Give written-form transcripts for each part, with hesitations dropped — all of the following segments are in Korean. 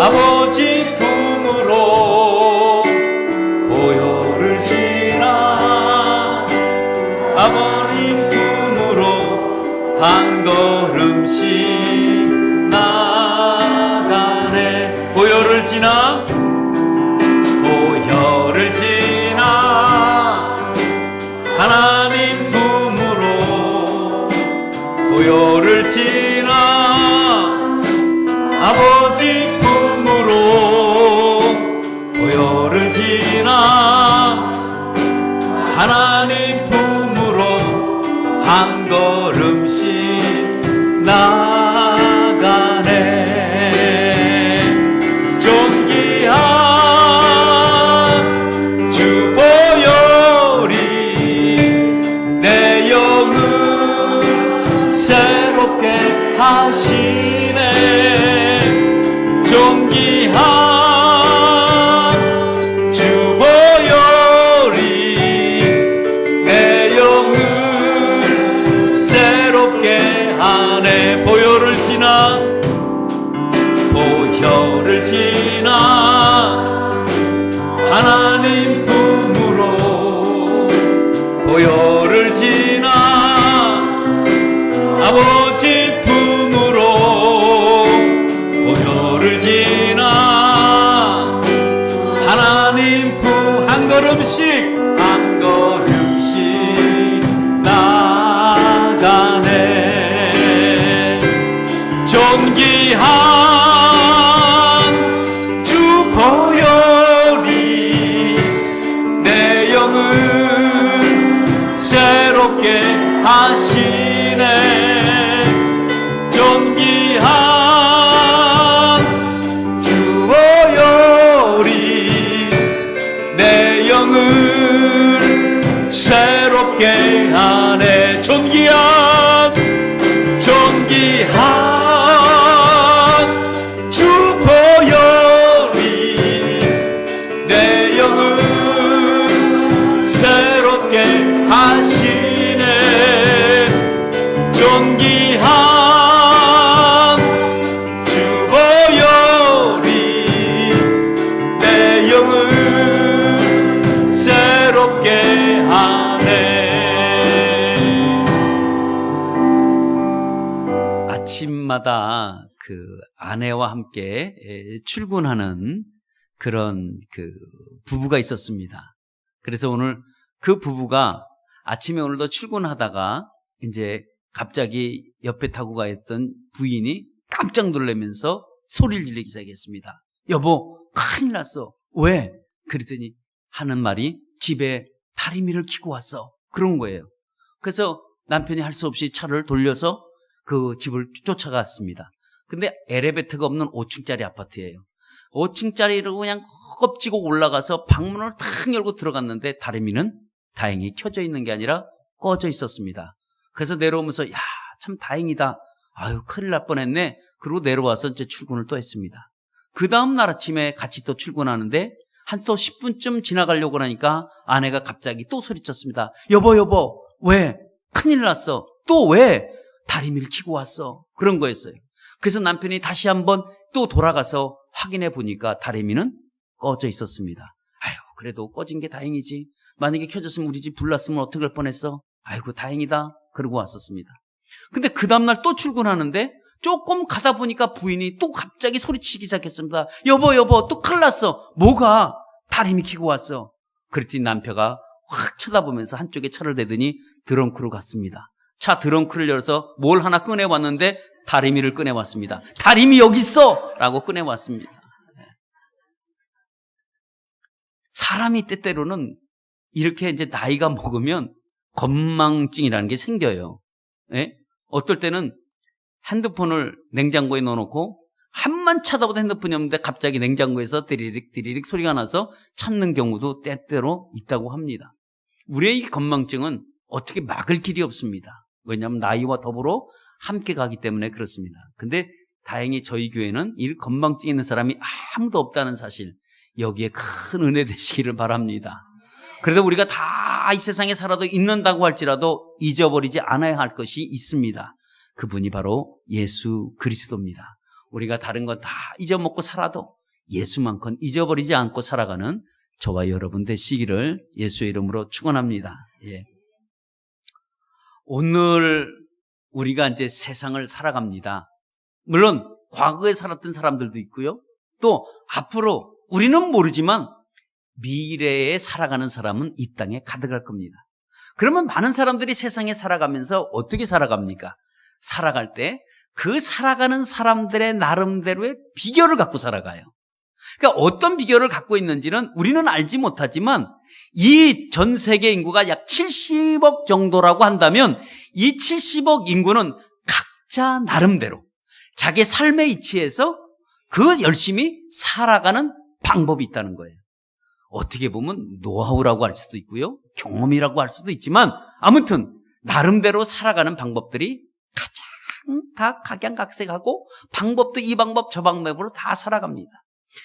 아버지 품으로 보혈을 지나 아버님 품으로 한 걸음씩 나가네. 보혈을 지나 하나님 품으로 보혈을 지나 아버지 품으로 보혈을 지나 하나님 품으로 한 걸음씩 나가네. 존귀한 주 보혈이 내 영을 새롭게 하시네. 존귀한 주 보혈이 내 영을 새롭게 하네. 보혈을 지나 하나님 품으로 보혈을 지나 아버지 품으로 보혈을 지나 하나님 품 한 걸음씩 나가네. 존귀한 주 보혈이 내 영을 새롭게 하시네. 존귀한 주 보혈이 내 영을 새롭게 하네. 존귀한 주 보혈이 내 영을 새롭게 하시네. 존귀한 주 보혈이 내 영을 새롭게 하네. 아침마다 그 아내와 함께 출근하는 그런 그 부부가 있었습니다. 그래서 오늘 그 부부가 아침에 오늘도 출근하다가 이제 갑자기 옆에 타고 가 있던 부인이 깜짝 놀라면서 소리를 지르기 시작했습니다. 여보, 큰일 났어. 왜? 그랬더니 하는 말이 집에 다리미를 켜고 왔어. 그런 거예요. 그래서 남편이 할 수 없이 차를 돌려서 그 집을 쫓아갔습니다. 근데 엘리베이터가 없는 5층짜리 아파트예요. 5층짜리로 그냥 껍지고 올라가서 방문을 탁 열고 들어갔는데 다리미는 다행히 켜져 있는 게 아니라 꺼져 있었습니다. 그래서 내려오면서 야, 참 다행이다. 아유, 큰일 날 뻔했네. 그리고 내려와서 이제 출근을 또 했습니다. 그 다음 날 아침에 같이 또 출근하는데 한 또 10분쯤 지나가려고 하니까 아내가 갑자기 또 소리쳤습니다. 여보, 왜? 큰일 났어. 또 왜? 다리미를 켜고 왔어. 그런 거였어요. 그래서 남편이 다시 한번 또 돌아가서 확인해 보니까 다리미는 꺼져 있었습니다. 아유, 그래도 꺼진 게 다행이지. 만약에 켜졌으면 우리 집 불났으면 어떡할 뻔했어. 아이고, 다행이다. 그러고 왔었습니다. 근데 그 다음날 또 출근하는데 조금 가다 보니까 부인이 또 갑자기 소리치기 시작했습니다. 여보, 또 큰일 났어. 뭐가? 다리미 켜고 왔어. 그랬더니 남편가 확 쳐다보면서 한쪽에 차를 대더니 드렁크로 갔습니다. 차 드렁크를 열어서 뭘 하나 꺼내왔는데 다리미를 꺼내왔습니다. 다리미 여기 있어! 라고 꺼내왔습니다. 사람이 때때로는 이렇게 이제 나이가 먹으면 건망증이라는 게 생겨요. 예? 어떨 때는 핸드폰을 냉장고에 넣어놓고 한만 쳐다보다 핸드폰이 없는데 갑자기 냉장고에서 디리릭 소리가 나서 찾는 경우도 때때로 있다고 합니다. 우리의 이 건망증은 어떻게 막을 길이 없습니다. 왜냐하면 나이와 더불어 함께 가기 때문에 그렇습니다. 근데 다행히 저희 교회는 이 건망증 있는 사람이 아무도 없다는 사실, 여기에 큰 은혜 되시기를 바랍니다. 그래도 우리가 다 이 세상에 살아도 있는다고 할지라도 잊어버리지 않아야 할 것이 있습니다. 그분이 바로 예수 그리스도입니다. 우리가 다른 건 다 잊어먹고 살아도 예수만큼 잊어버리지 않고 살아가는 저와 여러분 되시기를 예수의 이름으로 축원합니다. 예. 오늘 우리가 이제 세상을 살아갑니다. 물론 과거에 살았던 사람들도 있고요. 또 앞으로 우리는 모르지만 미래에 살아가는 사람은 이 땅에 가득할 겁니다. 그러면 많은 사람들이 세상에 살아가면서 어떻게 살아갑니까? 살아갈 때 그 살아가는 사람들의 나름대로의 비결을 갖고 살아가요. 그러니까 어떤 비결을 갖고 있는지는 우리는 알지 못하지만 이 전 세계 인구가 약 70억 정도라고 한다면 이 70억 인구는 각자 나름대로 자기 삶의 이치에서 그 열심히 살아가는 방법이 있다는 거예요. 어떻게 보면 노하우라고 할 수도 있고요. 경험이라고 할 수도 있지만 아무튼 나름대로 살아가는 방법들이 가장 다 각양각색하고 방법도 이 방법 저 방법으로 다 살아갑니다.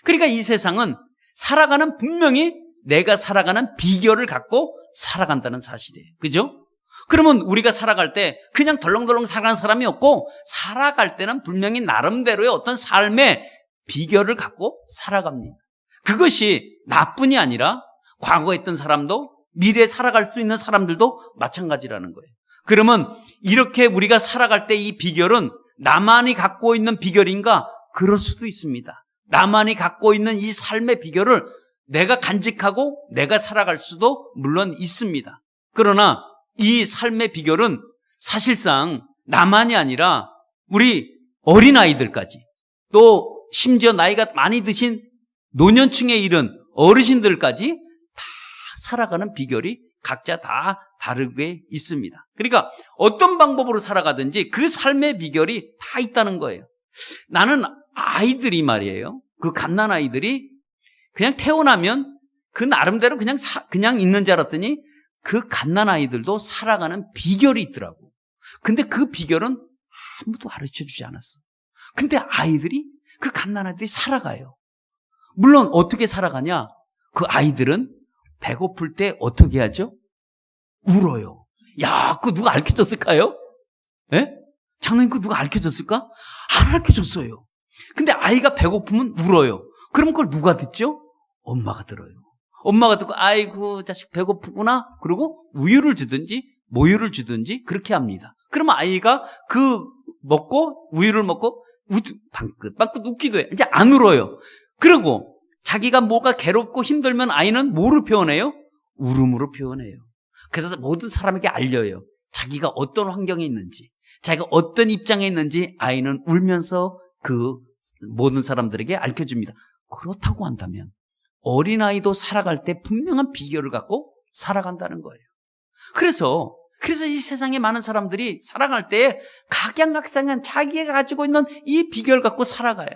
그러니까 이 세상은 살아가는 분명히 내가 살아가는 비결을 갖고 살아간다는 사실이에요. 그죠? 그러면 우리가 살아갈 때 그냥 덜렁덜렁 살아가는 사람이 없고 살아갈 때는 분명히 나름대로의 어떤 삶의 비결을 갖고 살아갑니다. 그것이 나뿐이 아니라 과거에 있던 사람도 미래에 살아갈 수 있는 사람들도 마찬가지라는 거예요. 그러면 이렇게 우리가 살아갈 때 이 비결은 나만이 갖고 있는 비결인가? 그럴 수도 있습니다. 나만이 갖고 있는 이 삶의 비결을 내가 간직하고 내가 살아갈 수도 물론 있습니다. 그러나 이 삶의 비결은 사실상 나만이 아니라 우리 어린아이들까지 또 심지어 나이가 많이 드신 노년층에 이른 어르신들까지 다 살아가는 비결이 각자 다 다르게 있습니다. 그러니까 어떤 방법으로 살아가든지 그 삶의 비결이 다 있다는 거예요. 나는 아이들이 말이에요. 그 갓난아이들이 그냥 태어나면 그 나름대로 그냥 있는 줄 알았더니 그 갓난아이들도 살아가는 비결이 있더라고. 근데 그 비결은 아무도 가르쳐 주지 않았어. 근데 아이들이 그 갓난아이들이 살아가요. 물론 어떻게 살아가냐? 그 아이들은 배고플 때 어떻게 하죠? 울어요. 야, 그거 누가 알려줬을까요? 예? 장로님 그거 누가 알려줬을까? 안 알려줬어요. 근데 아이가 배고프면 울어요. 그럼 그걸 누가 듣죠? 엄마가 들어요. 엄마가 듣고 아이고 자식 배고프구나. 그리고 우유를 주든지 모유를 주든지 그렇게 합니다. 그러면 아이가 그 먹고 우유를 먹고 방긋방긋 웃기도 해. 이제 안 울어요. 그리고 자기가 뭐가 괴롭고 힘들면 아이는 뭐로 표현해요? 울음으로 표현해요. 그래서 모든 사람에게 알려요. 자기가 어떤 환경에 있는지, 자기가 어떤 입장에 있는지 아이는 울면서 그 모든 사람들에게 알려줍니다. 그렇다고 한다면 어린아이도 살아갈 때 분명한 비결을 갖고 살아간다는 거예요. 그래서 이 세상에 많은 사람들이 살아갈 때 각양각색한 자기가 가지고 있는 이 비결을 갖고 살아가요.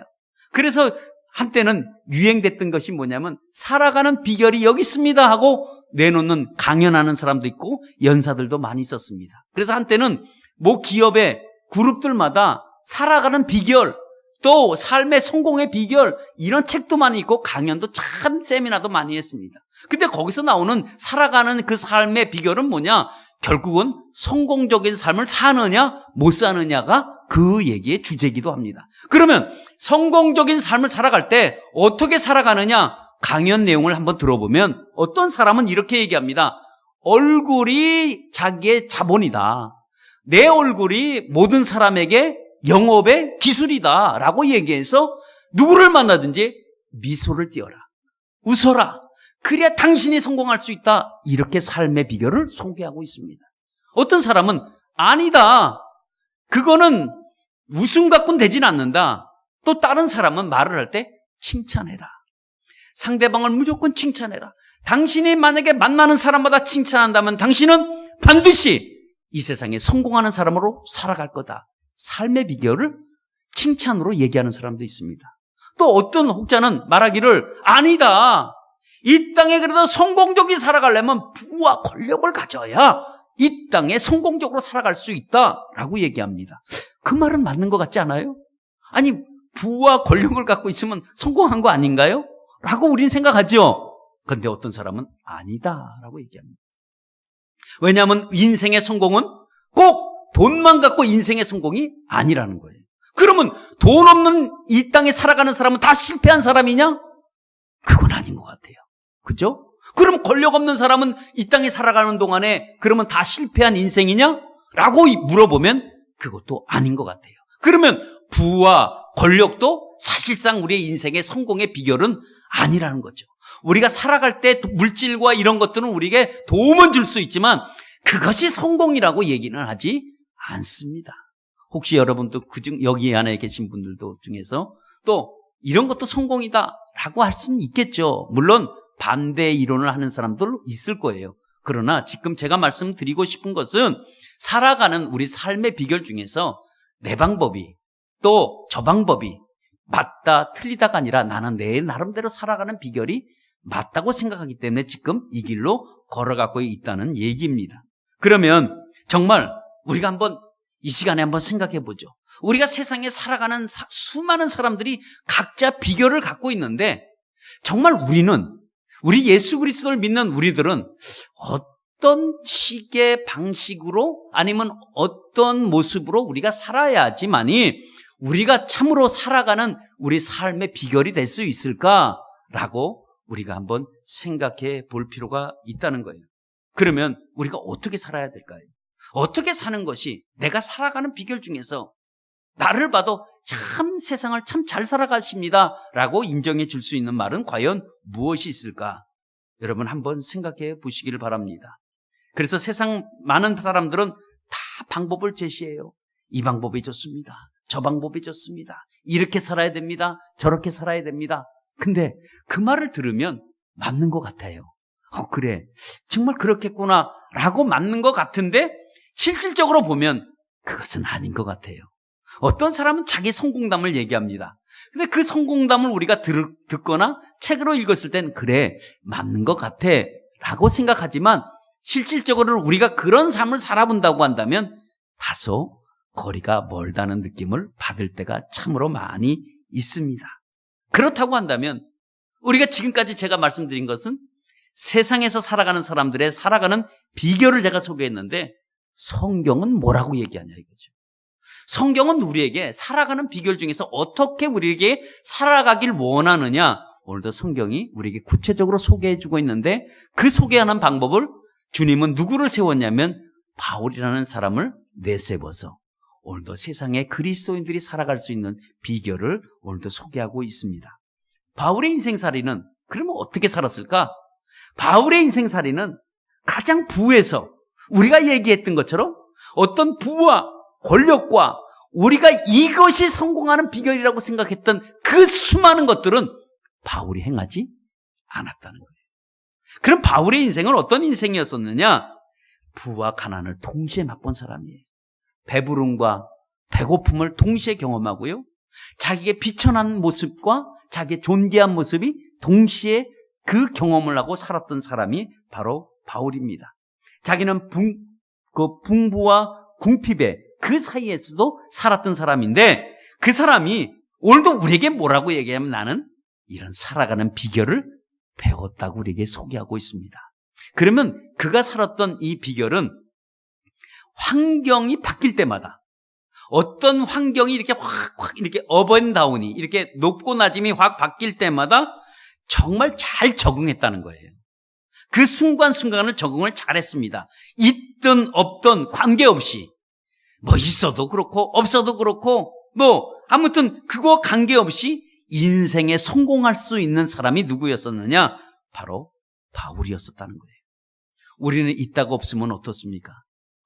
그래서 한때는 유행됐던 것이 뭐냐면 살아가는 비결이 여기 있습니다 하고 내놓는 강연하는 사람도 있고 연사들도 많이 있었습니다. 그래서 한때는 뭐 기업의 그룹들마다 살아가는 비결 또 삶의 성공의 비결 이런 책도 많이 있고 강연도 참 세미나도 많이 했습니다. 근데 거기서 나오는 살아가는 그 삶의 비결은 뭐냐? 결국은 성공적인 삶을 사느냐 못 사느냐가 그 얘기의 주제이기도 합니다. 그러면 성공적인 삶을 살아갈 때 어떻게 살아가느냐? 강연 내용을 한번 들어보면 어떤 사람은 이렇게 얘기합니다. 얼굴이 자기의 자본이다. 내 얼굴이 모든 사람에게 영업의 기술이다 라고 얘기해서 누구를 만나든지 미소를 띄어라. 웃어라. 그래야 당신이 성공할 수 있다. 이렇게 삶의 비결을 소개하고 있습니다. 어떤 사람은 아니다. 그거는 웃음 갖고는 되진 않는다. 또 다른 사람은 말을 할 때 칭찬해라. 상대방을 무조건 칭찬해라. 당신이 만약에 만나는 사람마다 칭찬한다면 당신은 반드시 이 세상에 성공하는 사람으로 살아갈 거다. 삶의 비결을 칭찬으로 얘기하는 사람도 있습니다. 또 어떤 혹자는 말하기를 아니다. 이 땅에 그래도 성공적이 살아가려면 부와 권력을 가져야 이 땅에 성공적으로 살아갈 수 있다라고 얘기합니다. 그 말은 맞는 것 같지 않아요? 아니 부와 권력을 갖고 있으면 성공한 거 아닌가요? 라고 우리는 생각하죠. 그런데 어떤 사람은 아니다라고 얘기합니다. 왜냐하면 인생의 성공은 꼭 돈만 갖고 인생의 성공이 아니라는 거예요. 그러면 돈 없는 이 땅에 살아가는 사람은 다 실패한 사람이냐? 그건 아닌 것 같아요. 그죠? 그럼 권력 없는 사람은 이 땅에 살아가는 동안에 그러면 다 실패한 인생이냐? 라고 물어보면 그것도 아닌 것 같아요. 그러면 부와 권력도 사실상 우리의 인생의 성공의 비결은 아니라는 거죠. 우리가 살아갈 때 물질과 이런 것들은 우리에게 도움은 줄 수 있지만 그것이 성공이라고 얘기는 하지 않습니다. 혹시 여러분도 여기 안에 계신 분들도 중에서 또 이런 것도 성공이다라고 할 수는 있겠죠. 물론 반대 이론을 하는 사람들 있을 거예요. 그러나 지금 제가 말씀드리고 싶은 것은 살아가는 우리 삶의 비결 중에서 내 방법이 또 저 방법이 맞다 틀리다가 아니라 나는 내 나름대로 살아가는 비결이 맞다고 생각하기 때문에 지금 이 길로 걸어가고 있다는 얘기입니다. 그러면 정말 우리가 한번 이 시간에 한번 생각해 보죠. 우리가 세상에 살아가는 수많은 사람들이 각자 비결을 갖고 있는데 정말 우리 예수 그리스도를 믿는 우리들은 어떤 식의 방식으로 아니면 어떤 모습으로 우리가 살아야지만이 우리가 참으로 살아가는 우리 삶의 비결이 될 수 있을까라고 우리가 한번 생각해 볼 필요가 있다는 거예요. 그러면 우리가 어떻게 살아야 될까요? 어떻게 사는 것이 내가 살아가는 비결 중에서 나를 봐도 참 세상을 참 잘 살아가십니다 라고 인정해 줄 수 있는 말은 과연 무엇이 있을까? 여러분 한번 생각해 보시기를 바랍니다. 그래서 세상 많은 사람들은 다 방법을 제시해요. 이 방법이 좋습니다. 저 방법이 좋습니다. 이렇게 살아야 됩니다. 저렇게 살아야 됩니다. 근데 그 말을 들으면 맞는 것 같아요. 그래. 정말 그렇겠구나 라고 맞는 것 같은데 실질적으로 보면 그것은 아닌 것 같아요. 어떤 사람은 자기 성공담을 얘기합니다. 근데 그 성공담을 우리가 듣거나 책으로 읽었을 땐 그래, 맞는 것 같아 라고 생각하지만 실질적으로 우리가 그런 삶을 살아본다고 한다면 다소 거리가 멀다는 느낌을 받을 때가 참으로 많이 있습니다. 그렇다고 한다면 우리가 지금까지 제가 말씀드린 것은 세상에서 살아가는 사람들의 살아가는 비결을 제가 소개했는데 성경은 뭐라고 얘기하냐 이거죠. 성경은 우리에게 살아가는 비결 중에서 어떻게 우리에게 살아가길 원하느냐 오늘도 성경이 우리에게 구체적으로 소개해주고 있는데 그 소개하는 방법을 주님은 누구를 세웠냐면 바울이라는 사람을 내세워서 오늘도 세상에 그리스도인들이 살아갈 수 있는 비결을 오늘도 소개하고 있습니다. 바울의 인생살이는 그러면 어떻게 살았을까? 바울의 인생살이는 가장 부에서 우리가 얘기했던 것처럼 어떤 부와 권력과 우리가 이것이 성공하는 비결이라고 생각했던 그 수많은 것들은 바울이 행하지 않았다는 거예요. 그럼 바울의 인생은 어떤 인생이었었느냐? 부와 가난을 동시에 맛본 사람이에요. 배부름과 배고픔을 동시에 경험하고요. 자기의 비천한 모습과 자기의 존귀한 모습이 동시에 그 경험을 하고 살았던 사람이 바로 바울입니다. 자기는 붕부와 궁핍의 그 사이에서도 살았던 사람인데 그 사람이 오늘도 우리에게 뭐라고 얘기하면 나는 이런 살아가는 비결을 배웠다고 우리에게 소개하고 있습니다. 그러면 그가 살았던 이 비결은 환경이 바뀔 때마다 어떤 환경이 이렇게 확 이렇게 업앤다운이 이렇게 높고 낮음이 확 바뀔 때마다 정말 잘 적응했다는 거예요. 그 순간순간을 적응을 잘했습니다. 있든 없든 관계없이 뭐 있어도 그렇고 없어도 그렇고 뭐 아무튼 그거 관계없이 인생에 성공할 수 있는 사람이 누구였었느냐? 바로 바울이었었다는 거예요. 우리는 있다가 없으면 어떻습니까?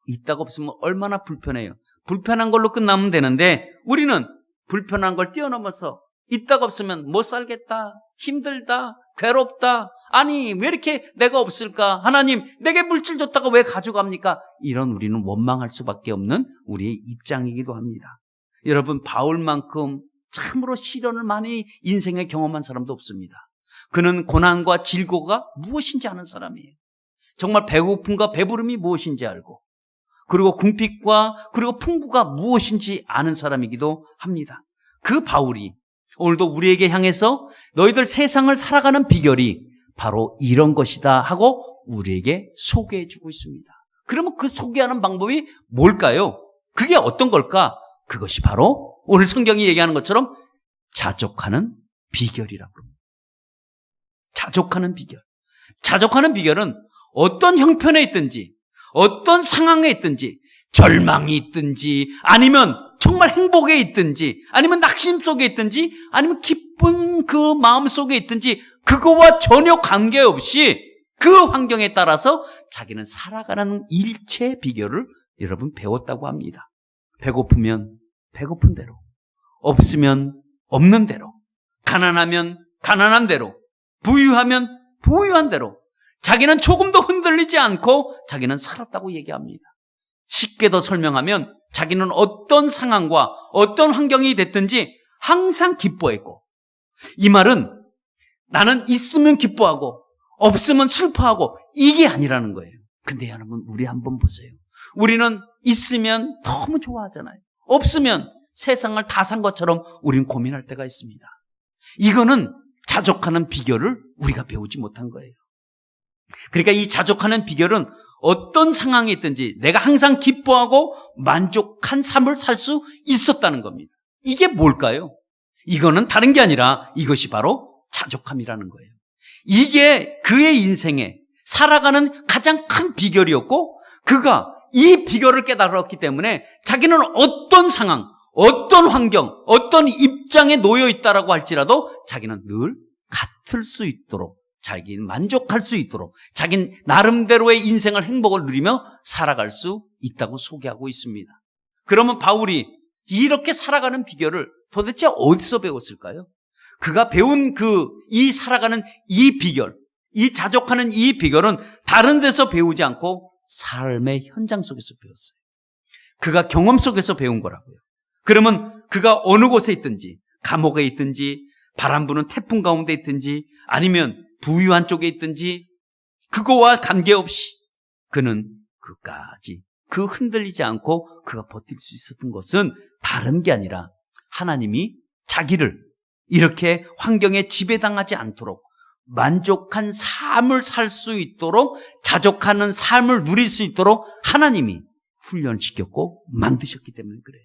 있다가 없으면 얼마나 불편해요. 불편한 걸로 끝나면 되는데 우리는 불편한 걸 뛰어넘어서 있다가 없으면 못 살겠다, 힘들다, 괴롭다, 아니 왜 이렇게 내가 없을까? 하나님 내게 물질 줬다가 왜 가져갑니까? 이런 우리는 원망할 수밖에 없는 우리의 입장이기도 합니다. 여러분 바울만큼 참으로 시련을 많이 인생에 경험한 사람도 없습니다. 그는 고난과 질고가 무엇인지 아는 사람이에요. 정말 배고픔과 배부름이 무엇인지 알고 그리고 궁핍과 그리고 풍부가 무엇인지 아는 사람이기도 합니다. 그 바울이 오늘도 우리에게 향해서 너희들 세상을 살아가는 비결이 바로 이런 것이다 하고 우리에게 소개해주고 있습니다. 그러면 그 소개하는 방법이 뭘까요? 그게 어떤 걸까? 그것이 바로 오늘 성경이 얘기하는 것처럼 자족하는 비결이라고 합니다. 자족하는 비결. 자족하는 비결은 어떤 형편에 있든지, 어떤 상황에 있든지, 절망이 있든지, 아니면 정말 행복에 있든지, 아니면 낙심 속에 있든지, 아니면 기쁜 그 마음 속에 있든지, 그거와 전혀 관계없이 그 환경에 따라서 자기는 살아가는 일체의 비결을 여러분 배웠다고 합니다. 배고프면 배고픈 대로, 없으면 없는 대로, 가난하면 가난한 대로, 부유하면 부유한 대로, 자기는 조금도 흔들리지 않고 자기는 살았다고 얘기합니다. 쉽게 더 설명하면 자기는 어떤 상황과 어떤 환경이 됐든지 항상 기뻐했고, 이 말은 나는 있으면 기뻐하고 없으면 슬퍼하고 이게 아니라는 거예요. 근데 여러분, 우리 한번 보세요. 우리는 있으면 너무 좋아하잖아요. 없으면 세상을 다 산 것처럼 우리는 고민할 때가 있습니다. 이거는 자족하는 비결을 우리가 배우지 못한 거예요. 그러니까 이 자족하는 비결은 어떤 상황이 있든지 내가 항상 기뻐하고 만족한 삶을 살 수 있었다는 겁니다. 이게 뭘까요? 이거는 다른 게 아니라 이것이 바로 자족함이라는 거예요. 이게 그의 인생에 살아가는 가장 큰 비결이었고, 그가 이 비결을 깨달았기 때문에 자기는 어떤 상황, 어떤 환경, 어떤 입장에 놓여 있다라고 할지라도 자기는 늘 같을 수 있도록, 자기는 만족할 수 있도록, 자기는 나름대로의 인생을, 행복을 누리며 살아갈 수 있다고 소개하고 있습니다. 그러면 바울이 이렇게 살아가는 비결을 도대체 어디서 배웠을까요? 그가 배운 이 살아가는 이 비결, 이 자족하는 이 비결은 다른 데서 배우지 않고 삶의 현장 속에서 배웠어요. 그가 경험 속에서 배운 거라고요. 그러면 그가 어느 곳에 있든지, 감옥에 있든지, 바람 부는 태풍 가운데 있든지, 아니면 부유한 쪽에 있든지, 그거와 관계없이 그는 그까지 그 흔들리지 않고 그가 버틸 수 있었던 것은 다른 게 아니라 하나님이 자기를 이렇게 환경에 지배당하지 않도록 만족한 삶을 살 수 있도록, 자족하는 삶을 누릴 수 있도록 하나님이 훈련시켰고 만드셨기 때문에 그래요.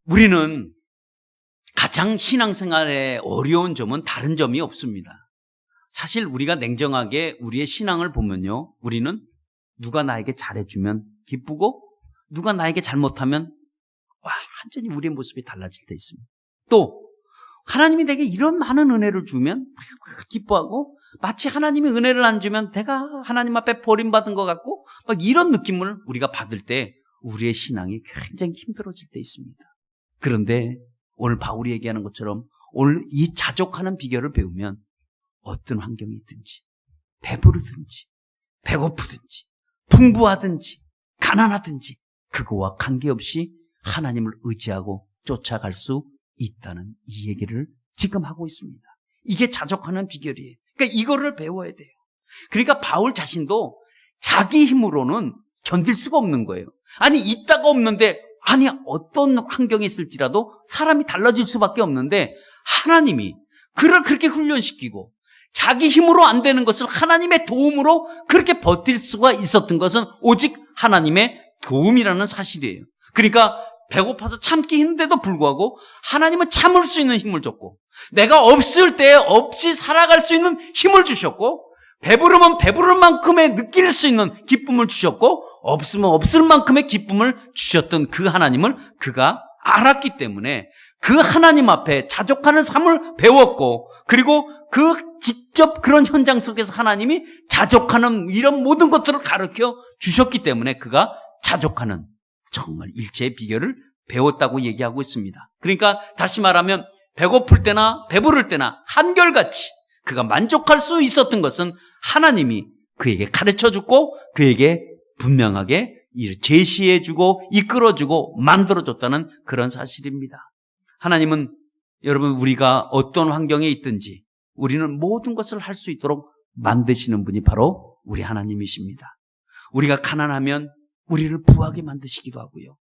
우리는 가장 신앙생활에 어려운 점은 다른 점이 없습니다. 사실 우리가 냉정하게 우리의 신앙을 보면요, 우리는 누가 나에게 잘해주면 기쁘고 누가 나에게 잘못하면 완전히 우리의 모습이 달라질 때 있습니다. 또 하나님이 내게 이런 많은 은혜를 주면 기뻐하고, 마치 하나님이 은혜를 안 주면 내가 하나님 앞에 버림받은 것 같고 막 이런 느낌을 우리가 받을 때 우리의 신앙이 굉장히 힘들어질 때 있습니다. 그런데 오늘 바울이 얘기하는 것처럼 오늘 이 자족하는 비결을 배우면 어떤 환경이 있든지, 배부르든지 배고프든지 풍부하든지 가난하든지 그거와 관계없이 하나님을 의지하고 쫓아갈 수 있다는 이 얘기를 지금 하고 있습니다. 이게 자족하는 비결이에요. 그러니까 이거를 배워야 돼요. 그러니까 바울 자신도 자기 힘으로는 견딜 수가 없는 거예요. 아니, 있다가 없는데, 아니, 어떤 환경에 있을지라도 사람이 달라질 수밖에 없는데 하나님이 그를 그렇게 훈련시키고 자기 힘으로 안 되는 것을 하나님의 도움으로 그렇게 버틸 수가 있었던 것은 오직 하나님의 도움이라는 사실이에요. 그러니까 배고파서 참기 힘든데도 불구하고 하나님은 참을 수 있는 힘을 줬고, 내가 없을 때 없이 살아갈 수 있는 힘을 주셨고, 배부르면 배부를 만큼의 느낄 수 있는 기쁨을 주셨고, 없으면 없을 만큼의 기쁨을 주셨던 그 하나님을 그가 알았기 때문에 그 하나님 앞에 자족하는 삶을 배웠고, 그리고 그 직접 그런 현장 속에서 하나님이 자족하는 이런 모든 것들을 가르쳐 주셨기 때문에 그가 자족하는 정말 일체의 비결을 배웠다고 얘기하고 있습니다. 그러니까 다시 말하면 배고플 때나 배부를 때나 한결같이 그가 만족할 수 있었던 것은 하나님이 그에게 가르쳐주고 그에게 분명하게 제시해주고 이끌어주고 만들어줬다는 그런 사실입니다. 하나님은 여러분, 우리가 어떤 환경에 있든지 우리는 모든 것을 할 수 있도록 만드시는 분이 바로 우리 하나님이십니다. 우리가 가난하면 우리를 부하게 만드시기도 하고요,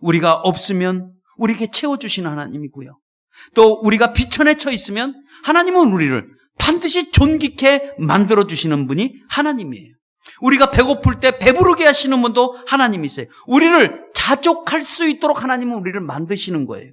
우리가 없으면 우리에게 채워주시는 하나님이고요, 또 우리가 비천에 처해 있으면 하나님은 우리를 반드시 존귀케 만들어주시는 분이 하나님이에요. 우리가 배고플 때 배부르게 하시는 분도 하나님이세요. 우리를 자족할 수 있도록 하나님은 우리를 만드시는 거예요.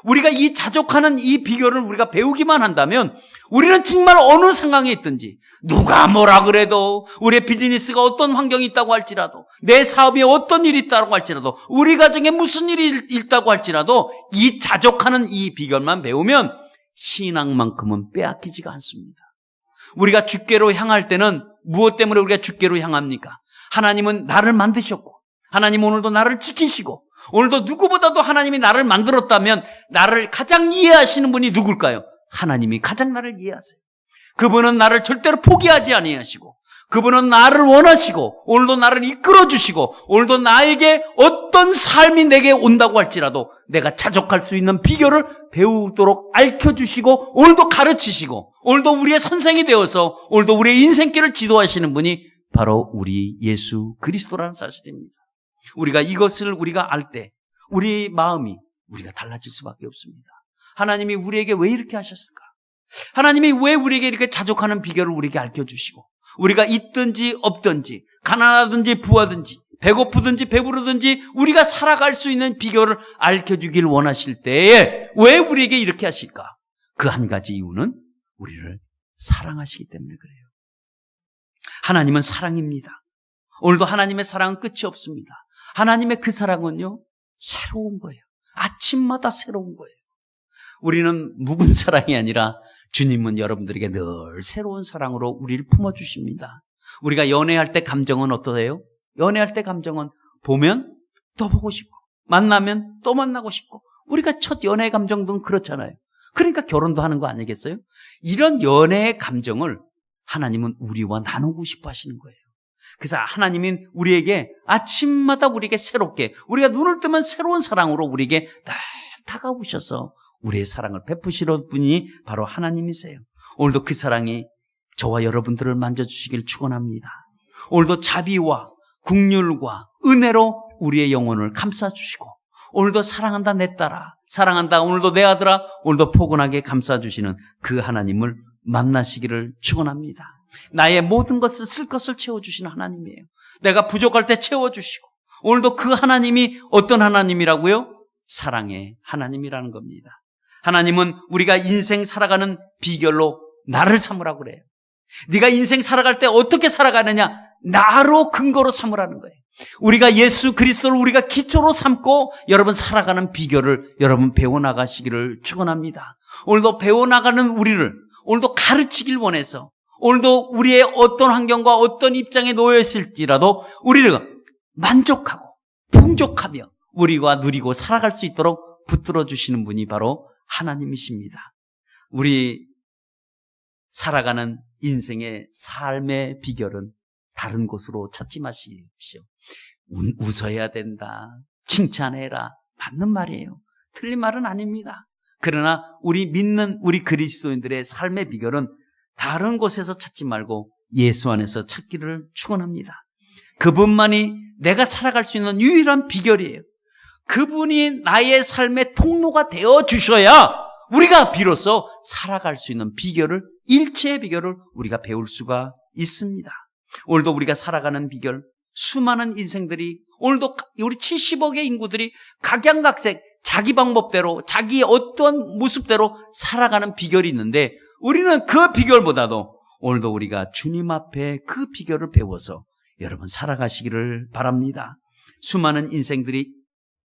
우리가 이 자족하는 이 비결을 우리가 배우기만 한다면 우리는 정말 어느 상황에 있든지, 누가 뭐라 그래도, 우리의 비즈니스가 어떤 환경이 있다고 할지라도, 내 사업에 어떤 일이 있다고 할지라도, 우리 가정에 무슨 일이 있다고 할지라도 이 자족하는 이 비결만 배우면 신앙만큼은 빼앗기지가 않습니다. 우리가 주께로 향할 때는 무엇 때문에 우리가 주께로 향합니까? 하나님은 나를 만드셨고, 하나님 오늘도 나를 지키시고, 오늘도 누구보다도 하나님이 나를 만들었다면 나를 가장 이해하시는 분이 누굴까요? 하나님이 가장 나를 이해하세요. 그분은 나를 절대로 포기하지 아니하시고, 그분은 나를 원하시고, 오늘도 나를 이끌어주시고, 오늘도 나에게 어떤 삶이 내게 온다고 할지라도 내가 자족할 수 있는 비결을 배우도록 알려주시고, 오늘도 가르치시고, 오늘도 우리의 선생이 되어서 오늘도 우리의 인생길을 지도하시는 분이 바로 우리 예수 그리스도라는 사실입니다. 우리가 이것을 우리가 알 때 우리 마음이 우리가 달라질 수밖에 없습니다. 하나님이 우리에게 왜 이렇게 하셨을까? 하나님이 왜 우리에게 이렇게 자족하는 비결을 우리에게 알려주시고, 우리가 있든지 없든지, 가난하든지 부하든지, 배고프든지 배부르든지 우리가 살아갈 수 있는 비결을 알려주길 원하실 때에 왜 우리에게 이렇게 하실까? 그 한 가지 이유는 우리를 사랑하시기 때문에 그래요. 하나님은 사랑입니다. 오늘도 하나님의 사랑은 끝이 없습니다. 하나님의 그 사랑은요, 새로운 거예요. 아침마다 새로운 거예요. 우리는 묵은 사랑이 아니라 주님은 여러분들에게 늘 새로운 사랑으로 우리를 품어주십니다. 우리가 연애할 때 감정은 어떠세요? 연애할 때 감정은 보면 또 보고 싶고, 만나면 또 만나고 싶고, 우리가 첫 연애 감정도 그렇잖아요. 그러니까 결혼도 하는 거 아니겠어요? 이런 연애의 감정을 하나님은 우리와 나누고 싶어 하시는 거예요. 그래서 하나님은 우리에게 아침마다 우리에게 새롭게, 우리가 눈을 뜨면 새로운 사랑으로 우리에게 늘 다가오셔서 우리의 사랑을 베푸시는 분이 바로 하나님이세요. 오늘도 그 사랑이 저와 여러분들을 만져주시길 축원합니다. 오늘도 자비와 긍휼과 은혜로 우리의 영혼을 감싸주시고, 오늘도 사랑한다 내 딸아, 사랑한다 오늘도 내 아들아, 오늘도 포근하게 감싸주시는 그 하나님을 만나시기를 축원합니다. 나의 모든 것을 쓸 것을 채워주시는 하나님이에요. 내가 부족할 때 채워주시고, 오늘도 그 하나님이 어떤 하나님이라고요? 사랑의 하나님이라는 겁니다. 하나님은 우리가 인생 살아가는 비결로 나를 삼으라고 그래요. 네가 인생 살아갈 때 어떻게 살아가느냐? 나로 근거로 삼으라는 거예요. 우리가 예수 그리스도를 우리가 기초로 삼고 여러분 살아가는 비결을 여러분 배워나가시기를 축원합니다. 오늘도 배워나가는 우리를 오늘도 가르치길 원해서, 오늘도 우리의 어떤 환경과 어떤 입장에 놓여 있을지라도 우리를 만족하고 풍족하며 우리가 누리고 살아갈 수 있도록 붙들어 주시는 분이 바로 하나님이십니다. 우리 살아가는 인생의 삶의 비결은 다른 곳으로 찾지 마십시오. 웃어야 된다, 칭찬해라, 맞는 말이에요. 틀린 말은 아닙니다. 그러나 우리 믿는 우리 그리스도인들의 삶의 비결은 다른 곳에서 찾지 말고 예수 안에서 찾기를 축원합니다. 그분만이 내가 살아갈 수 있는 유일한 비결이에요. 그분이 나의 삶의 통로가 되어 주셔야 우리가 비로소 살아갈 수 있는 비결을, 일체의 비결을 우리가 배울 수가 있습니다. 오늘도 우리가 살아가는 비결, 수많은 인생들이, 오늘도 우리 70억의 인구들이 각양각색 자기 방법대로, 자기 어떤 모습대로 살아가는 비결이 있는데, 우리는 그 비결보다도 오늘도 우리가 주님 앞에 그 비결을 배워서 여러분 살아가시기를 바랍니다. 수많은 인생들이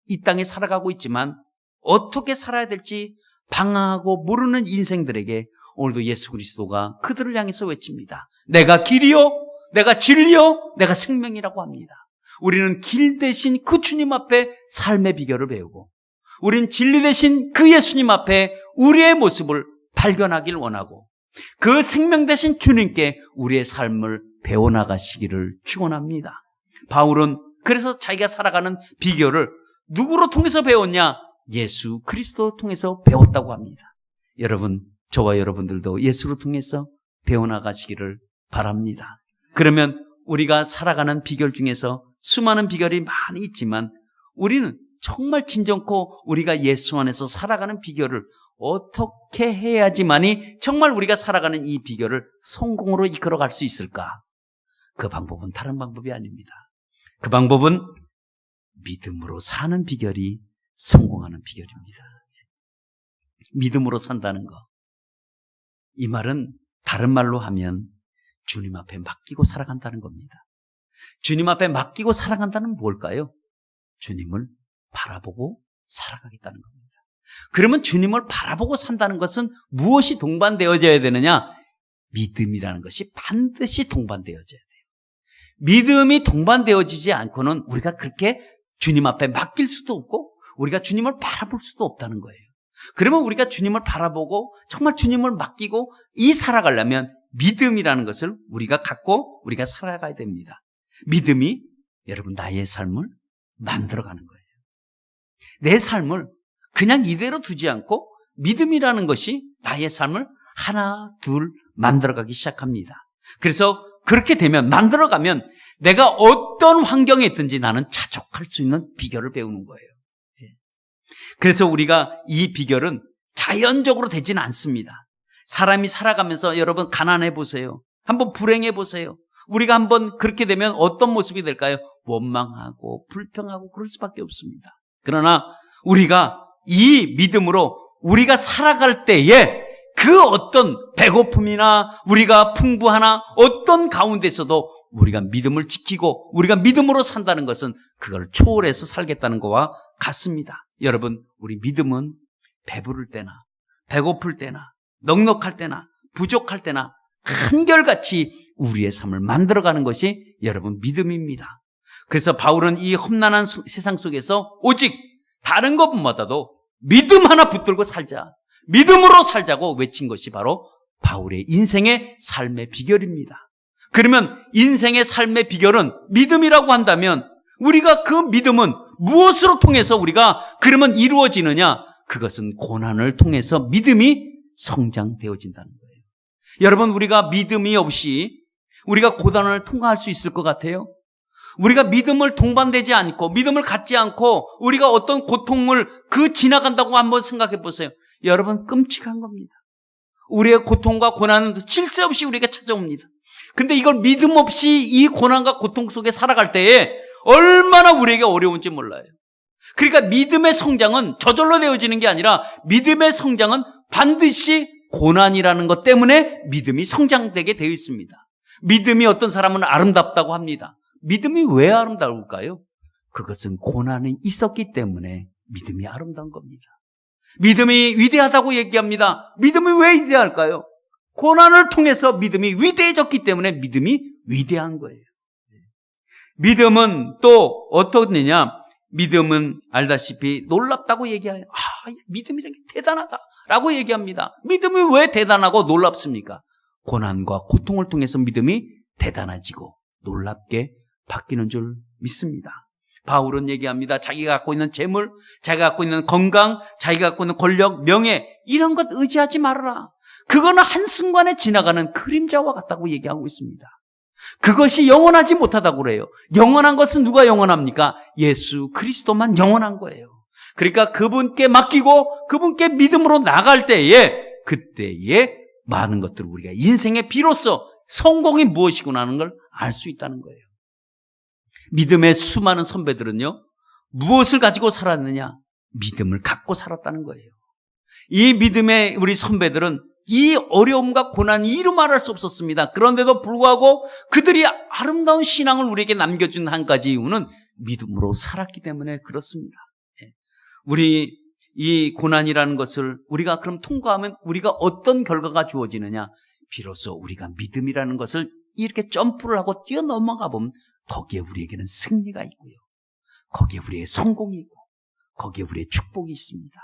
이 땅에 살아가고 있지만 어떻게 살아야 될지 방황하고 모르는 인생들에게 오늘도 예수 그리스도가 그들을 향해서 외칩니다. 내가 길이요, 내가 진리요, 내가 생명이라고 합니다. 우리는 길 대신 그 주님 앞에 삶의 비결을 배우고, 우린 진리 대신 그 예수님 앞에 우리의 모습을 발견하길 원하고, 그 생명 대신 주님께 우리의 삶을 배워나가시기를 축원합니다. 바울은 그래서 자기가 살아가는 비결을 누구로 통해서 배웠냐? 예수 그리스도 통해서 배웠다고 합니다. 여러분, 저와 여러분들도 예수로 통해서 배워나가시기를 바랍니다. 그러면 우리가 살아가는 비결 중에서 수많은 비결이 많이 있지만 우리는 정말 진정코 우리가 예수 안에서 살아가는 비결을 어떻게 해야지만이 정말 우리가 살아가는 이 비결을 성공으로 이끌어갈 수 있을까? 그 방법은 다른 방법이 아닙니다. 그 방법은 믿음으로 사는 비결이 성공하는 비결입니다. 믿음으로 산다는 거. 이 말은 다른 말로 하면 주님 앞에 맡기고 살아간다는 겁니다. 주님 앞에 맡기고 살아간다는 뭘까요? 주님을 바라보고 살아가겠다는 겁니다. 그러면 주님을 바라보고 산다는 것은 무엇이 동반되어져야 되느냐? 믿음이라는 것이 반드시 동반되어져야 돼요. 믿음이 동반되어지지 않고는 우리가 그렇게 주님 앞에 맡길 수도 없고 우리가 주님을 바라볼 수도 없다는 거예요. 그러면 우리가 주님을 바라보고 정말 주님을 맡기고 살아가려면 믿음이라는 것을 우리가 갖고 우리가 살아가야 됩니다. 믿음이 여러분 나의 삶을 만들어가는 거예요. 내 삶을 그냥 이대로 두지 않고 믿음이라는 것이 나의 삶을 하나 둘 만들어가기 시작합니다. 그래서 그렇게 되면 만들어가면 내가 어떤 환경에 있든지 나는 자족할 수 있는 비결을 배우는 거예요. 그래서 우리가 이 비결은 자연적으로 되지는 않습니다. 사람이 살아가면서 여러분 가난해 보세요. 한번 불행해 보세요. 우리가 한번 그렇게 되면 어떤 모습이 될까요? 원망하고 불평하고 그럴 수밖에 없습니다. 그러나 우리가 이 믿음으로 우리가 살아갈 때에 그 어떤 배고픔이나 우리가 풍부하나 어떤 가운데서도 우리가 믿음을 지키고 우리가 믿음으로 산다는 것은 그걸 초월해서 살겠다는 것과 같습니다. 여러분, 우리 믿음은 배부를 때나 배고플 때나 넉넉할 때나 부족할 때나 한결같이 우리의 삶을 만들어가는 것이 여러분 믿음입니다. 그래서 바울은 이 험난한 세상 속에서 오직 다른 것보다도 믿음 하나 붙들고 살자, 믿음으로 살자고 외친 것이 바로 바울의 인생의 삶의 비결입니다. 그러면 인생의 삶의 비결은 믿음이라고 한다면 우리가 그 믿음은 무엇으로 통해서 우리가 그러면 이루어지느냐? 그것은 고난을 통해서 믿음이 성장되어진다는 거예요. 여러분, 우리가 믿음이 없이 우리가 고난을 통과할 수 있을 것 같아요? 우리가 믿음을 동반되지 않고 믿음을 갖지 않고 우리가 어떤 고통을 지나간다고 한번 생각해 보세요. 여러분, 끔찍한 겁니다. 우리의 고통과 고난은 쉴 새 없이 우리에게 찾아옵니다. 근데 이걸 믿음 없이 이 고난과 고통 속에 살아갈 때에 얼마나 우리에게 어려운지 몰라요. 그러니까 믿음의 성장은 저절로 되어지는 게 아니라 믿음의 성장은 반드시 고난이라는 것 때문에 믿음이 성장되게 되어 있습니다. 믿음이 어떤 사람은 아름답다고 합니다. 믿음이 왜 아름다울까요? 그것은 고난이 있었기 때문에 믿음이 아름다운 겁니다. 믿음이 위대하다고 얘기합니다. 믿음이 왜 위대할까요? 고난을 통해서 믿음이 위대해졌기 때문에 믿음이 위대한 거예요. 믿음은 또 어떻느냐? 믿음은 알다시피 놀랍다고 얘기해요. 믿음이라는 게 대단하다라고 얘기합니다. 믿음이 왜 대단하고 놀랍습니까? 고난과 고통을 통해서 믿음이 대단해지고 놀랍게 바뀌는 줄 믿습니다. 바울은 얘기합니다. 자기가 갖고 있는 재물, 자기가 갖고 있는 건강, 자기가 갖고 있는 권력, 명예 이런 것 의지하지 말아라. 그거는 한순간에 지나가는 그림자와 같다고 얘기하고 있습니다. 그것이 영원하지 못하다고 그래요. 영원한 것은 누가 영원합니까? 예수 그리스도만 영원한 거예요. 그러니까 그분께 맡기고 그분께 믿음으로 나갈 때에 그때에 많은 것들을 우리가 인생의 비로소 성공이 무엇이구나 하는 걸 알 수 있다는 거예요. 믿음의 수많은 선배들은요, 무엇을 가지고 살았느냐? 믿음을 갖고 살았다는 거예요. 이 믿음의 우리 선배들은 이 어려움과 고난이 이루 말할 수 없었습니다. 그런데도 불구하고 그들이 아름다운 신앙을 우리에게 남겨준 한 가지 이유는 믿음으로 살았기 때문에 그렇습니다. 우리 이 고난이라는 것을 우리가 그럼 통과하면 우리가 어떤 결과가 주어지느냐? 비로소 우리가 믿음이라는 것을 이렇게 점프를 하고 뛰어넘어가 보면 거기에 우리에게는 승리가 있고요. 거기에 우리의 성공이 있고 거기에 우리의 축복이 있습니다.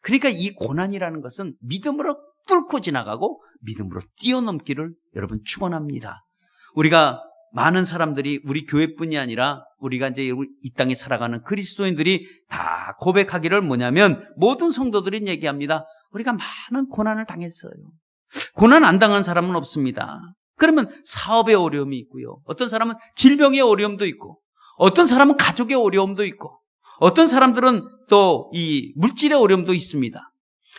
그러니까 이 고난이라는 것은 믿음으로 뚫고 지나가고 믿음으로 뛰어넘기를 여러분 축원합니다. 우리가 많은 사람들이 우리 교회뿐이 아니라 우리가 이제 이 땅에 살아가는 그리스도인들이 다 고백하기를 뭐냐면 모든 성도들이 얘기합니다. 우리가 많은 고난을 당했어요. 고난 안 당한 사람은 없습니다. 그러면 사업의 어려움이 있고요. 어떤 사람은 질병의 어려움도 있고 어떤 사람은 가족의 어려움도 있고 어떤 사람들은 또 이 물질의 어려움도 있습니다.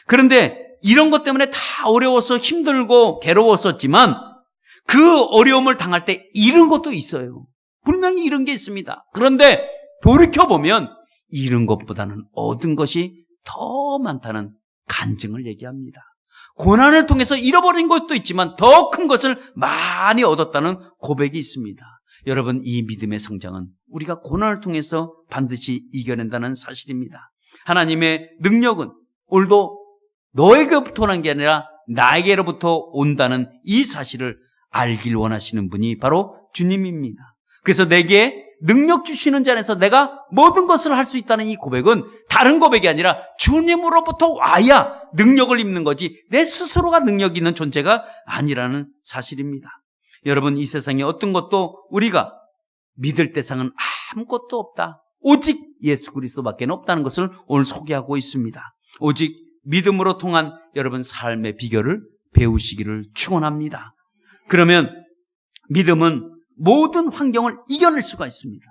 그런데 이런 것 때문에 다 어려워서 힘들고 괴로웠었지만 그 어려움을 당할 때 잃은 것도 있어요. 분명히 잃은 게 있습니다. 그런데 돌이켜보면 잃은 것보다는 얻은 것이 더 많다는 간증을 얘기합니다. 고난을 통해서 잃어버린 것도 있지만 더 큰 것을 많이 얻었다는 고백이 있습니다. 여러분, 이 믿음의 성장은 우리가 고난을 통해서 반드시 이겨낸다는 사실입니다. 하나님의 능력은 오늘도 너에게부터 오는 게 아니라 나에게로부터 온다는 이 사실을 알길 원하시는 분이 바로 주님입니다. 그래서 내게 능력 주시는 자 안에서 내가 모든 것을 할 수 있다는 이 고백은 다른 고백이 아니라 주님으로부터 와야 능력을 입는 거지 내 스스로가 능력 있는 존재가 아니라는 사실입니다. 여러분, 이 세상에 어떤 것도 우리가 믿을 대상은 아무것도 없다. 오직 예수 그리스도밖에 없다는 것을 오늘 소개하고 있습니다. 오직 믿음으로 통한 여러분 삶의 비결을 배우시기를 축원합니다. 그러면 믿음은 모든 환경을 이겨낼 수가 있습니다.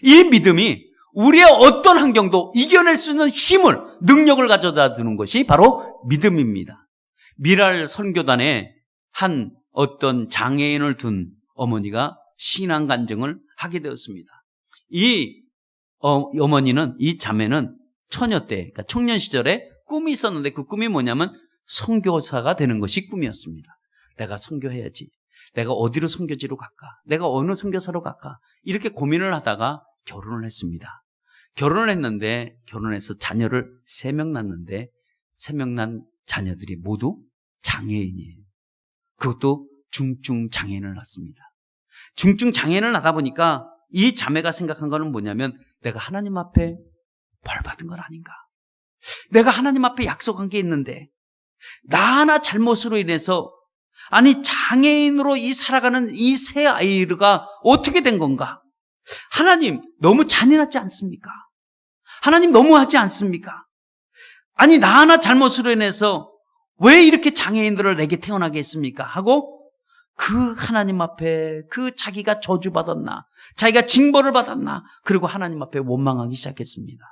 이 믿음이 우리의 어떤 환경도 이겨낼 수 있는 힘을, 능력을 가져다 주는 것이 바로 믿음입니다. 미랄 선교단에 한 어떤 장애인을 둔 어머니가 신앙 간증을 하게 되었습니다. 이 어머니는, 이 자매는 처녀 때, 그러니까 청년 시절에 꿈이 있었는데 그 꿈이 뭐냐면 선교사가 되는 것이 꿈이었습니다. 내가 선교해야지. 내가 어디로 선교지로 갈까? 내가 어느 선교사로 갈까? 이렇게 고민을 하다가 결혼을 했습니다. 결혼을 했는데, 결혼해서 자녀를 3명 낳는데 3명 난 자녀들이 모두 장애인이에요. 그것도 중증 장애인을 낳습니다. 중증 장애인을 낳다 보니까 이 자매가 생각한 거는 뭐냐면 내가 하나님 앞에 벌 받은 건 아닌가? 내가 하나님 앞에 약속한 게 있는데 나 하나 잘못으로 인해서 아니 장애인으로 이 살아가는 이 새 아이가 어떻게 된 건가? 하나님 너무 잔인하지 않습니까? 하나님 너무하지 않습니까? 아니 나 하나 잘못으로 인해서 왜 이렇게 장애인들을 내게 태어나게 했습니까? 하고 그 하나님 앞에 그 자기가 저주받았나, 자기가 징벌을 받았나, 그리고 하나님 앞에 원망하기 시작했습니다.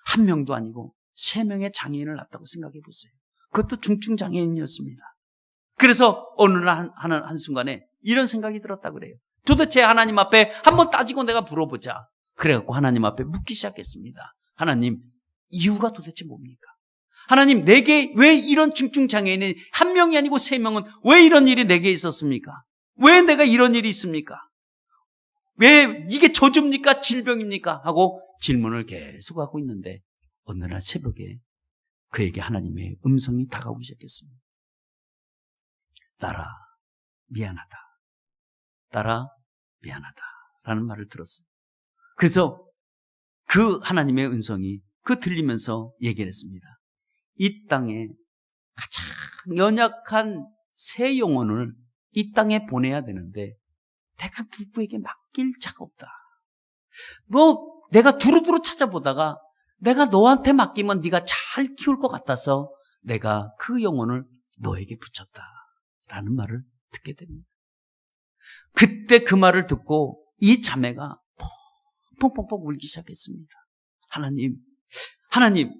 한 명도 아니고 3명의 장애인을 낳았다고 생각해 보세요. 그것도 중증 장애인이었습니다. 그래서 어느 날 한순간에 이런 생각이 들었다 그래요. 도대체 하나님 앞에 한번 따지고 내가 물어보자. 그래갖고 하나님 앞에 묻기 시작했습니다. 하나님, 이유가 도대체 뭡니까? 하나님, 내게 왜 이런 중증 장애인이 1명이 아니고 3명은 왜 이런 일이 내게 있었습니까? 왜 내가 이런 일이 있습니까? 왜 이게 저주입니까? 질병입니까? 하고 질문을 계속하고 있는데 어느 날 새벽에 그에게 하나님의 음성이 다가오기 시작했습니다. 딸아, 미안하다. 딸아, 미안하다. 라는 말을 들었어요. 그래서 그 하나님의 음성이 그 들리면서 얘기를 했습니다. 이 땅에 가장 연약한 새 영혼을 이 땅에 보내야 되는데 내가 누구에게 맡길 자가 없다. 내가 두루두루 찾아보다가 내가 너한테 맡기면 네가 잘 키울 것 같아서 내가 그 영혼을 너에게 붙였다. 라는 말을 듣게 됩니다. 그때 그 말을 듣고 이 자매가 펑펑펑 울기 시작했습니다. 하나님,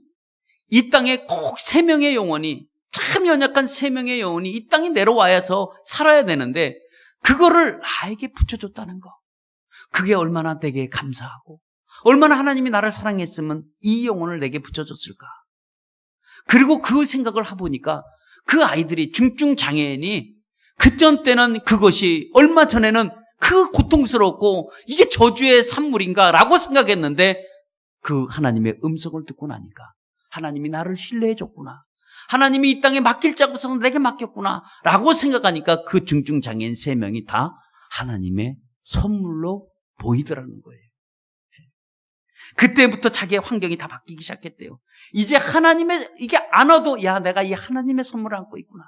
이 땅에 꼭 3명의 영혼이, 참 연약한 3명의 영혼이 이 땅에 내려와서 살아야 되는데 그거를 나에게 붙여줬다는 거. 그게 얼마나 되게 감사하고 얼마나 하나님이 나를 사랑했으면 이 영혼을 내게 붙여줬을까. 그리고 그 생각을 해보니까 그 아이들이 중증 장애인이 그전 때는 그것이 얼마 전에는 그 고통스럽고 이게 저주의 산물인가 라고 생각했는데 그 하나님의 음성을 듣고 나니까 하나님이 나를 신뢰해 줬구나. 하나님이 이 땅에 맡길 자가 없어서 내게 맡겼구나 라고 생각하니까 그 중증 장애인 3명이 다 하나님의 선물로 보이더라는 거예요. 그때부터 자기의 환경이 다 바뀌기 시작했대요. 이제 하나님의 이게 안 와도 야 내가 이 하나님의 선물을 안고 있구나.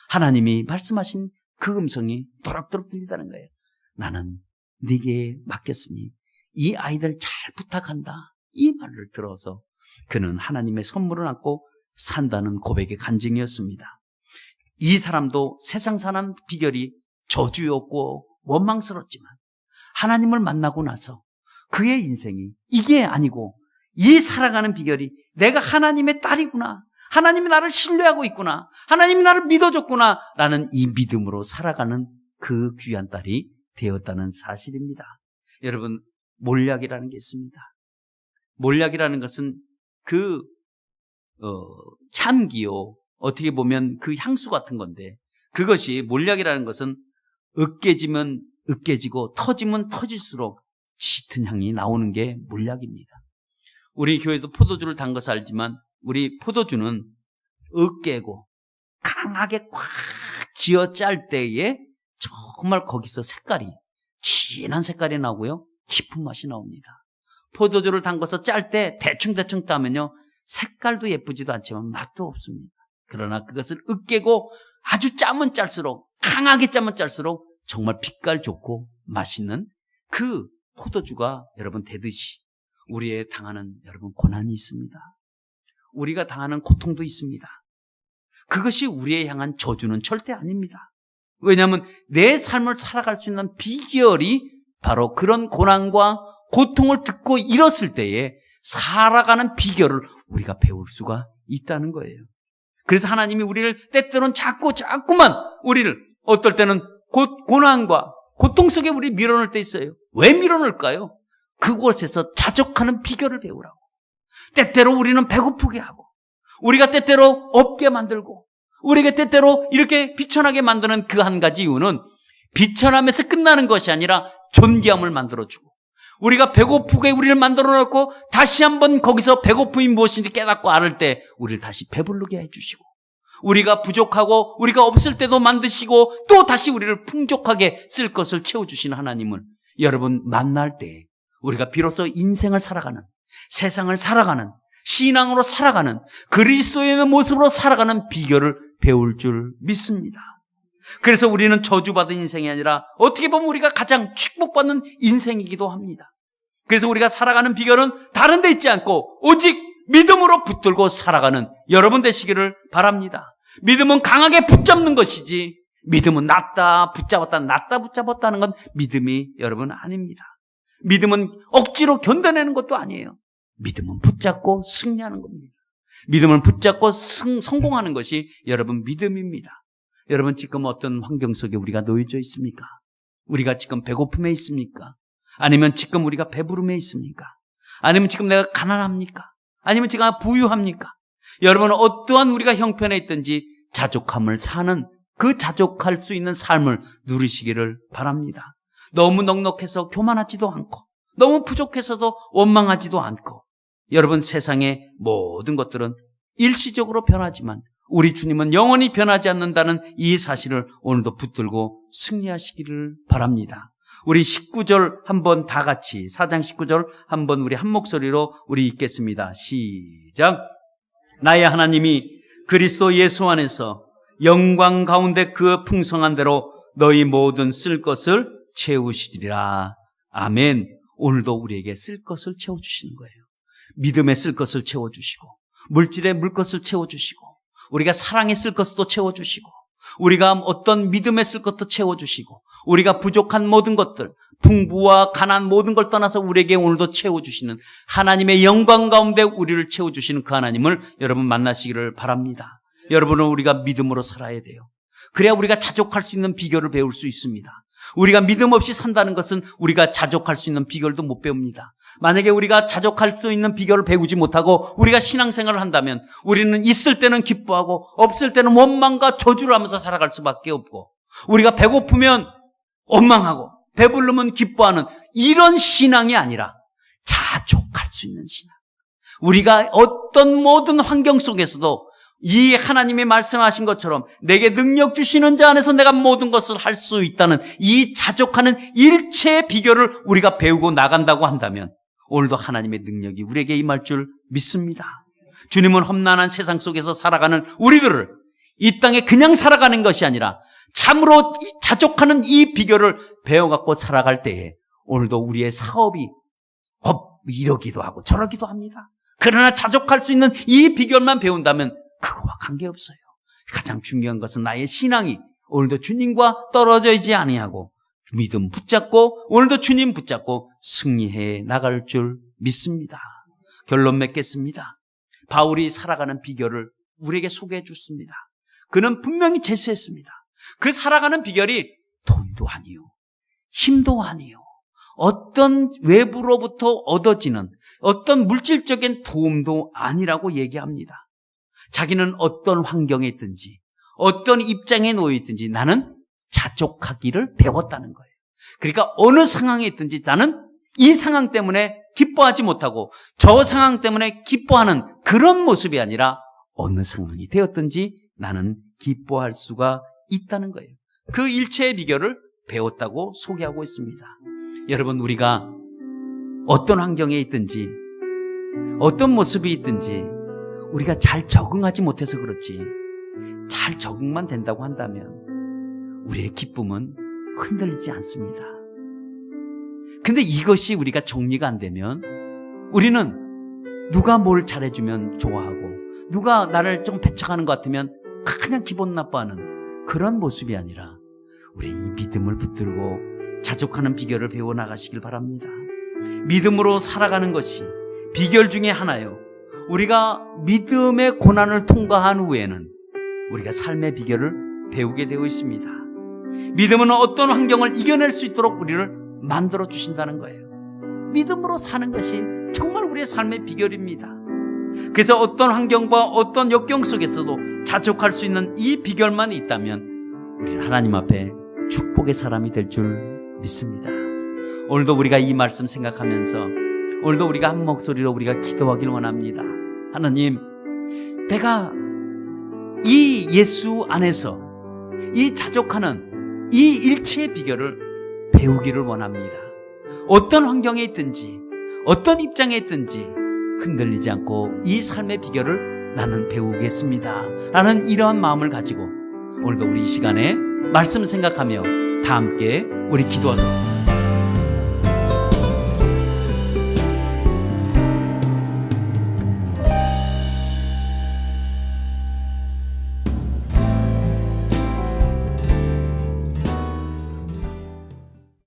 하나님이 말씀하신 그 음성이 도락도락 들리다는 거예요. 나는 네게 맡겼으니 이 아이들 잘 부탁한다. 이 말을 들어서 그는 하나님의 선물을 안고 산다는 고백의 간증이었습니다. 이 사람도 세상 사는 비결이 저주였고 원망스럽지만 하나님을 만나고 나서 그의 인생이 이게 아니고 이 살아가는 비결이 내가 하나님의 딸이구나. 하나님이 나를 신뢰하고 있구나. 하나님이 나를 믿어줬구나. 라는 이 믿음으로 살아가는 그 귀한 딸이 되었다는 사실입니다. 여러분, 몰약이라는 게 있습니다. 몰약이라는 것은 그 향기요, 어떻게 보면 그 향수 같은 건데, 그것이 몰약이라는 것은 으깨지면 으깨지고 터지면 터질수록 짙은 향이 나오는 게 몰약입니다. 우리 교회도 포도주를 담가서 알지만 우리 포도주는 으깨고 강하게 꽉 쥐어 짤 때에 정말 거기서 색깔이 진한 색깔이 나고요, 깊은 맛이 나옵니다. 포도주를 담가서 짤 때 대충대충 따면요, 색깔도 예쁘지도 않지만 맛도 없습니다. 그러나 그것을 으깨고 아주 짜면 짤수록, 강하게 짜면 짤수록 정말 빛깔 좋고 맛있는 그 포도주가 여러분 되듯이 우리의 당하는 여러분 고난이 있습니다. 우리가 당하는 고통도 있습니다. 그것이 우리에 향한 저주는 절대 아닙니다. 왜냐하면 내 삶을 살아갈 수 있는 비결이 바로 그런 고난과 고통을 듣고 잃었을 때에 살아가는 비결을 우리가 배울 수가 있다는 거예요. 그래서 하나님이 우리를 때때로는 자꾸만 우리를 어떨 때는 고난과 고통 속에 우리 밀어넣을 때 있어요. 왜 밀어넣을까요? 그곳에서 자족하는 비결을 배우라고. 때때로 우리는 배고프게 하고, 우리가 때때로 없게 만들고, 우리에게 때때로 이렇게 비천하게 만드는 그 한 가지 이유는 비천함에서 끝나는 것이 아니라 존귀함을 만들어주고, 우리가 배고프게 우리를 만들어 놓고 다시 한번 거기서 배고픔이 무엇인지 깨닫고 알을 때 우리를 다시 배부르게 해주시고, 우리가 부족하고 우리가 없을 때도 만드시고 또 다시 우리를 풍족하게 쓸 것을 채워주시는 하나님을 여러분 만날 때 우리가 비로소 인생을 살아가는, 세상을 살아가는, 신앙으로 살아가는, 그리스도의 모습으로 살아가는 비결을 배울 줄 믿습니다. 그래서 우리는 저주받은 인생이 아니라 어떻게 보면 우리가 가장 축복받는 인생이기도 합니다. 그래서 우리가 살아가는 비결은 다른 데 있지 않고 오직 믿음으로 붙들고 살아가는 여러분 되시기를 바랍니다. 믿음은 강하게 붙잡는 것이지, 믿음은 낫다 붙잡았다는 건 믿음이 여러분 아닙니다. 믿음은 억지로 견뎌내는 것도 아니에요. 믿음은 붙잡고 승리하는 겁니다. 믿음을 붙잡고 성공하는 것이 여러분 믿음입니다. 여러분, 지금 어떤 환경 속에 우리가 놓여져 있습니까? 우리가 지금 배고픔에 있습니까? 아니면 지금 우리가 배부름에 있습니까? 아니면 지금 내가 가난합니까? 아니면 지금 부유합니까? 여러분, 어떠한 우리가 형편에 있든지 자족함을 사는, 그 자족할 수 있는 삶을 누리시기를 바랍니다. 너무 넉넉해서 교만하지도 않고, 너무 부족해서도 원망하지도 않고, 여러분, 세상의 모든 것들은 일시적으로 변하지만 우리 주님은 영원히 변하지 않는다는 이 사실을 오늘도 붙들고 승리하시기를 바랍니다. 우리 19절 한번 다 같이, 4장 19절 한번 우리 한 목소리로 우리 읽겠습니다. 시작. 나의 하나님이 그리스도 예수 안에서 영광 가운데 그 풍성한 대로 너희 모든 쓸 것을 채우시리라. 아멘. 오늘도 우리에게 쓸 것을 채워주시는 거예요. 믿음에 쓸 것을 채워주시고, 물질에 물 것을 채워주시고, 우리가 사랑에 쓸 것도 채워주시고, 우리가 어떤 믿음에 쓸 것도 채워주시고, 우리가 부족한 모든 것들, 풍부와 가난 모든 걸 떠나서 우리에게 오늘도 채워주시는 하나님의 영광 가운데 우리를 채워주시는 그 하나님을 여러분 만나시기를 바랍니다. 여러분은 우리가 믿음으로 살아야 돼요. 그래야 우리가 자족할 수 있는 비결을 배울 수 있습니다. 우리가 믿음 없이 산다는 것은 우리가 자족할 수 있는 비결도 못 배웁니다. 만약에 우리가 자족할 수 있는 비결을 배우지 못하고 우리가 신앙생활을 한다면 우리는 있을 때는 기뻐하고 없을 때는 원망과 저주를 하면서 살아갈 수밖에 없고, 우리가 배고프면 원망하고 배부르면 기뻐하는 이런 신앙이 아니라 자족할 수 있는 신앙. 우리가 어떤 모든 환경 속에서도 이 하나님이 말씀하신 것처럼 내게 능력 주시는 자 안에서 내가 모든 것을 할 수 있다는 이 자족하는 일체의 비결을 우리가 배우고 나간다고 한다면 오늘도 하나님의 능력이 우리에게 임할 줄 믿습니다. 주님은 험난한 세상 속에서 살아가는 우리들을 이 땅에 그냥 살아가는 것이 아니라 참으로 자족하는 이 비결을 배워갖고 살아갈 때에 오늘도 우리의 사업이 이러기도 하고 저러기도 합니다. 그러나 자족할 수 있는 이 비결만 배운다면 그거와 관계없어요. 가장 중요한 것은 나의 신앙이 오늘도 주님과 떨어져 있지 아니하고 믿음 붙잡고 오늘도 주님 붙잡고 승리해 나갈 줄 믿습니다. 결론 맺겠습니다. 바울이 살아가는 비결을 우리에게 소개해 줬습니다. 그는 분명히 제시했습니다. 그 살아가는 비결이 돈도 권위도 아니요, 힘도 아니요, 어떤 외부로부터 얻어지는 어떤 물질적인 도움도 아니라고 얘기합니다. 자기는 어떤 환경에 있든지 어떤 입장에 놓여 있든지 나는 자족하기를 배웠다는 거예요. 그러니까 어느 상황에 있든지 나는 이 상황 때문에 기뻐하지 못하고 저 상황 때문에 기뻐하는 그런 모습이 아니라 어느 상황이 되었든지 나는 기뻐할 수가 있다는 거예요. 그 일체의 비결을 배웠다고 소개하고 있습니다. 여러분, 우리가 어떤 환경에 있든지 어떤 모습이 있든지 우리가 잘 적응하지 못해서 그렇지, 잘 적응만 된다고 한다면 우리의 기쁨은 흔들리지 않습니다. 근데 이것이 우리가 정리가 안 되면 우리는 누가 뭘 잘해주면 좋아하고 누가 나를 좀 배척하는 것 같으면 그냥 기분 나빠하는 그런 모습이 아니라 우리 이 믿음을 붙들고 자족하는 비결을 배워나가시길 바랍니다. 믿음으로 살아가는 것이 비결 중에 하나요. 우리가 믿음의 고난을 통과한 후에는 우리가 삶의 비결을 배우게 되어 있습니다. 믿음은 어떤 환경을 이겨낼 수 있도록 우리를 만들어 주신다는 거예요. 믿음으로 사는 것이 정말 우리의 삶의 비결입니다. 그래서 어떤 환경과 어떤 역경 속에서도 자족할 수 있는 이 비결만 있다면 우리는 하나님 앞에 축복의 사람이 될 줄 믿습니다. 오늘도 우리가 이 말씀 생각하면서 오늘도 우리가 한 목소리로 우리가 기도하길 원합니다. 하나님, 내가 이 예수 안에서 이 자족하는 이 일체의 비결을 배우기를 원합니다. 어떤 환경에 있든지 어떤 입장에 있든지 흔들리지 않고 이 삶의 비결을 나는 배우겠습니다 라는 이러한 마음을 가지고 오늘도 우리 이 시간에 말씀 생각하며 다 함께 우리 기도하도록